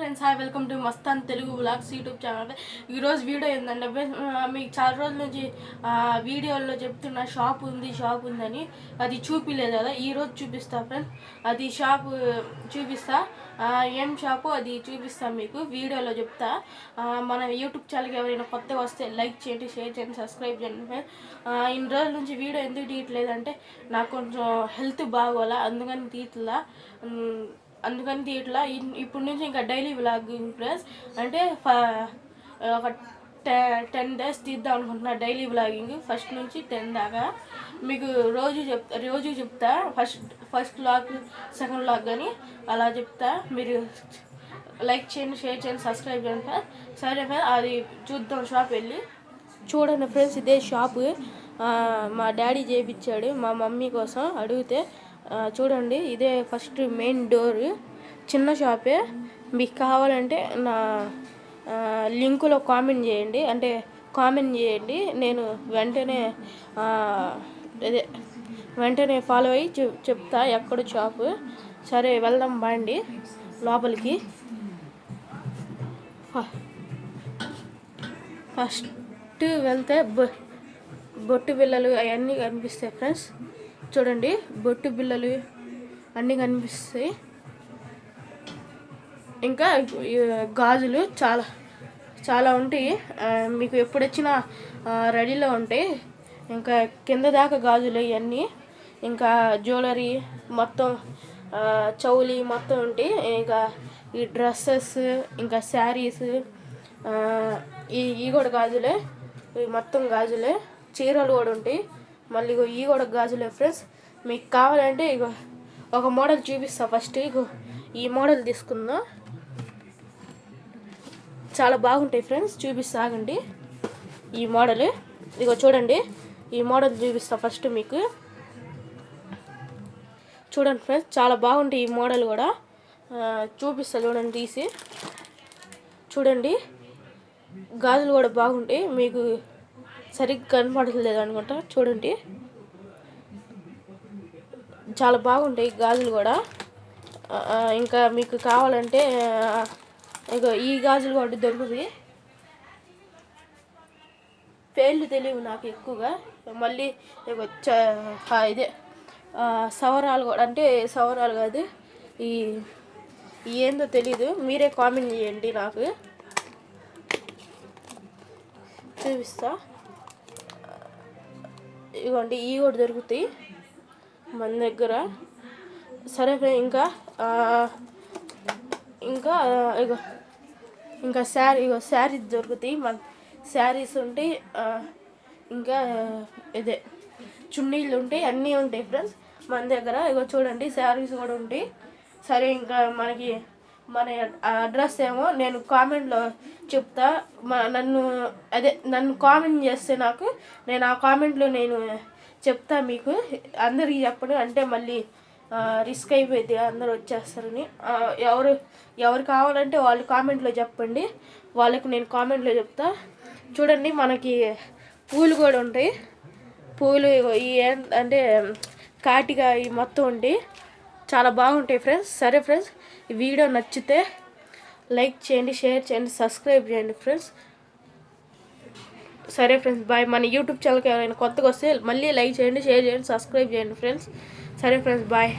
Friends, hi, welcome to Mastan Telugu vlogs YouTube channel. ఈరోజు video ఏంటంటే మీకు చాలా రోజుల నుంచి వీడియోల్లో చెప్తున్న షాప్ ఉందని అది చూపిలేదు కదా. ఈరోజు చూపిస్తా ఫ్రెండ్స్, అది షాప్ చూపిస్తా. ఏం షాపు అది చూపిస్తా మీకు వీడియోలో చెప్తా. మన యూట్యూబ్ ఛానల్కి ఎవరైనా కొత్తగా వస్తే లైక్ చేయండి, షేర్ చేయండి, సబ్స్క్రైబ్ చేయండి ఫ్రెండ్స్. ఇన్ని రోజుల నుంచి వీడియో ఎందుకు తీయట్లేదంటే నాకు కొంచెం హెల్త్ బాగోలా, అందుకని తీయట్లా. ఇప్పటి నుంచి ఇంకా డైలీ వ్లాగింగ్ ప్లస్ అంటే ఒక 10 days తీద్దాం అనుకుంటున్నా డైలీ వ్లాగింగ్. ఫస్ట్ నుంచి 10 దాకా మీకు రోజు చెప్తా. ఫస్ట్ వ్లాగ్, సెకండ్ వ్లాగ్ కానీ అలా చెప్తా. మీరు లైక్ చేయండి, షేర్ చేయండి, సబ్స్క్రైబ్ చేయండి ఫ్రెండ్స్. సరే ఫ్రెండ్స్, అది చూద్దాం. షాప్ వెళ్ళి చూడండి ఫ్రెండ్స్, ఇదే షాపు. మా డాడీ చేయించాడు మా మమ్మీ కోసం అడిగితే. చూడండి, ఇదే ఫస్ట్ మెయిన్ డోర్. చిన్న షాపే. మీకు కావాలంటే నా లింకులో కామెంట్ చేయండి. నేను వెంటనే ఫాలో అయ్యి చెప్తా ఎక్కడ షాపు. సరే, వెళ్దాం బాండి లోపలికి. ఫస్ట్ వెళ్తే బొట్టు బిళ్ళలు అవన్నీ కనిపిస్తాయి ఫ్రెండ్స్. చూడండి, బొట్టు బిళ్ళలు అన్నీ కనిపిస్తాయి. ఇంకా గాజులు చాలా ఉంటాయి. మీకు ఎప్పుడు వచ్చినా రెడీలో ఉంటాయి. ఇంకా కింద దాకా గాజులు ఇవన్నీ. ఇంకా జ్యువెలరీ మొత్తం, చౌలి మొత్తం ఉంటాయి. ఇంకా ఈ డ్రెస్సెస్, ఇంకా శారీస్, ఈ కూడా గాజులే. ఇవి మొత్తం గాజులే. చీరలు కూడా ఉంటాయి. మళ్ళీ ఇవి కూడా గాజులే ఫ్రెండ్స్. మీకు కావాలంటే ఒక మోడల్ చూపిస్తా. ఫస్ట్ ఈ మోడల్ తీసుకుందాం. చాలా బాగుంటాయి ఫ్రెండ్స్, చూపిస్తా ఆగండి. ఈ మోడల్ చూడండి, ఈ మోడల్ చూపిస్తా ఫస్ట్ మీకు. చూడండి ఫ్రెండ్స్, చాలా బాగుంటాయి ఈ మోడల్ కూడా. చూపిస్తా చూడండి తీసి. చూడండి, గాజులు కూడా బాగుంటాయి. మీకు సరిగ్గా కనపడలేదు అనుకుంటా. చూడండి, చాలా బాగుంటాయి గాజులు కూడా. ఇంకా మీకు కావాలంటే ఈ గాజులు కూడా దొరుకుతాయి. పేర్లు తెలియవు నాకు ఎక్కువగా. మళ్ళీ ఇదే సవరాలు కూడా, అంటే సవరాలు కాదు, ఏందో తెలీదు. మీరే కామెంట్ చేయండి నాకు. చూపిస్తా. ఇవ్వండి, ఇవి కూడా దొరుకుతాయి మన దగ్గర. సరే, ఇంకా శారీస్ దొరుకుతాయి. మన శారీస్ ఉంటాయి. ఇంకా ఇదే చున్నీళ్ళు ఉంటాయి, అన్నీ ఉంటాయి ఫ్రెండ్స్ మన దగ్గర. చూడండి, శారీస్ కూడా ఉంటాయి. సరే, ఇంకా మన అడ్రస్ ఏమో నేను కామెంట్లో చెప్తా. నన్ను కామెంట్ చేస్తే నేను ఆ కామెంట్లో చెప్తా మీకు. అందరికీ చెప్పను అంటే మళ్ళీ రిస్క్ అయిపోయింది, అందరూ వచ్చేస్తారని. ఎవరు కావాలంటే వాళ్ళు కామెంట్లో చెప్పండి, వాళ్ళకి నేను కామెంట్లో చెప్తా. చూడండి, మనకి పూలు కూడా ఉంటాయి. పూలు అంటే కాటిగా ఇవి మొత్తం ఉంటాయి. చాలా బాగుంటాయి ఫ్రెండ్స్. సరే ఫ్రెండ్స్, ఈ వీడియో నచ్చితే లైక్ చేయండి, షేర్ చేయండి, సబ్స్క్రైబ్ చేయండి ఫ్రెండ్స్. సరే ఫ్రెండ్స్, బాయ్. మన యూట్యూబ్ ఛానల్కి ఎవరైనా కొత్తగా వస్తే మళ్ళీ లైక్ చేయండి, షేర్ చేయండి, సబ్స్క్రైబ్ చేయండి ఫ్రెండ్స్. సరే ఫ్రెండ్స్, బాయ్.